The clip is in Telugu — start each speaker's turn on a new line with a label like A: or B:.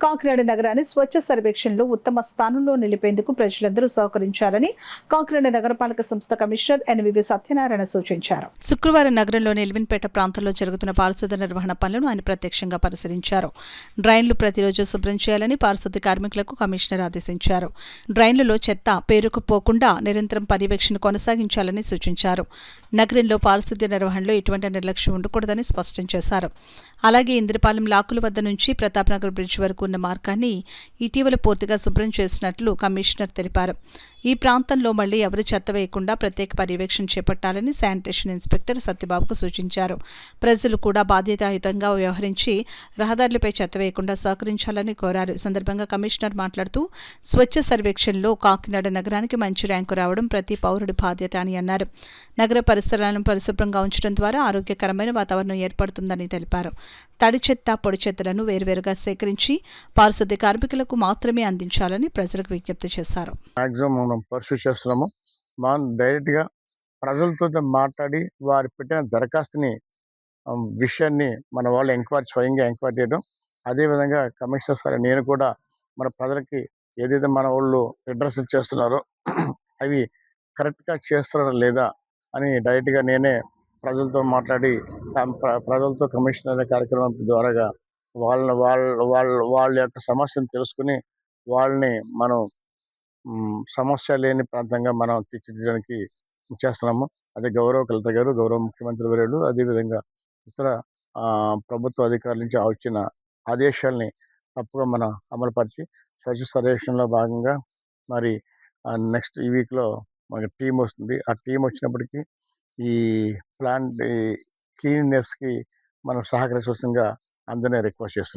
A: కాకినాడ నగరాన్ని స్వచ్ఛ సర్వేక్షణలో ఉత్తమ స్థానంలో నిలిపేందుకు ప్రజలందరూ సహకరించాలని కాకినాడ నగరపాలక సంస్థ కమిషనర్ ఎన్వివి సత్యనారాయణ సూచించారు. శుక్రవారం నగరంలోని ఎల్విన్పేట ప్రాంతంలో జరుగుతున్న పారిశుద్ధ్య నిర్వహణ పనులను ఆయన ప్రత్యక్షంగా పరిశీలించారు. డ్రైన్లు ప్రతిరోజు శుభ్రం చేయాలని పారిశుద్ధ్య కార్మికులకు కమిషనర్ ఆదేశించారు. డ్రైన్లలో చెత్త పేరుకుపోకుండా నిరంతరం పర్యవేక్షణ కొనసాగించాలని సూచించారు. నగరంలో పారిశుద్ధ్య నిర్వహణలో ఎటువంటి నిర్లక్ష్యం ఉండకూడదని స్పష్టం చేశారు. అలాగే ఇంద్రపాలెం లాకుల వద్ద నుంచి ప్రతాప్నగర్ బ్రిడ్జ్ వరకు ఉన్న మార్గాన్ని ఇటీవల పూర్తిగా శుభ్రం చేసినట్లు కమిషనర్ తెలిపారు. ఈ ప్రాంతంలో మళ్లీ ఎవరూ చెత్త వేయకుండా ప్రత్యేక పర్యవేక్షణ చేపట్టాలని శానిటేషన్ ఇన్స్పెక్టర్ సత్యబాబుకు సూచించారు. ప్రజలు కూడా బాధ్యతాయుతంగా వ్యవహరించి రహదారులపై చెత్త వేయకుండా సహకరించాలని కోరారు. ఈ సందర్భంగా కమిషనర్ మాట్లాడుతూ స్వచ్ఛ సర్వేక్షణలో కాకినాడ నగరానికి మంచి ర్యాంకు రావడం ప్రతి పౌరుడి బాధ్యత అని అన్నారు. నగర పరిసరాలను పరిశుభ్రంగా ఉంచడం ద్వారా ఆరోగ్యకరమైన వాతావరణం ఏర్పడుతుందని తెలిపారు. తడి చెత్త పొడి చెత్తలను వేర్వేరుగా సేకరించి పారిశుద్ధ్య కార్మికులకు మాత్రమే అందించాలని ప్రజలకు విజ్ఞప్తి చేశారు.
B: మనం పర్సూ చేస్తున్నాము. మనం డైరెక్ట్గా ప్రజలతో మాట్లాడి వారు పెట్టిన దరఖాస్తుని విషయాన్ని మన వాళ్ళు స్వయంగా ఎంక్వైరీ చేయడం. అదేవిధంగా కమిషనర్ సార్ నేను కూడా మన ప్రజలకి ఏదైతే మన వాళ్ళు అడ్రస్ చేస్తున్నారో అవి కరెక్ట్గా చేస్తున్నారా లేదా అని డైరెక్ట్గా నేనే ప్రజలతో మాట్లాడి ప్రజలతో కమిషనర్ కార్యక్రమం ద్వారాగా వాళ్ళ యొక్క సమస్యను తెలుసుకుని వాళ్ళని మనం సమస్య లేని ప్రాంతంగా మనం తీర్చిదిద్దడానికి చేస్తున్నాము. అదే గౌరవ కలెక్టర్ గారు, గౌరవ ముఖ్యమంత్రి వర్యులు, అదేవిధంగా ఇతర ప్రభుత్వ అధికారుల నుంచి వచ్చిన ఆదేశాలని తప్పుగా మనం అమలుపరిచి స్వచ్ఛ సర్వేక్షణలో భాగంగా మరి నెక్స్ట్ ఈ వీక్లో మనకి టీం వస్తుంది. ఆ టీం వచ్చినప్పటికీ ఈ ప్లాంట్ క్లీన్నెస్కి మనం సహకరించవలసిందిగా అందరినీ రిక్వెస్ట్ చేస్తున్నాం.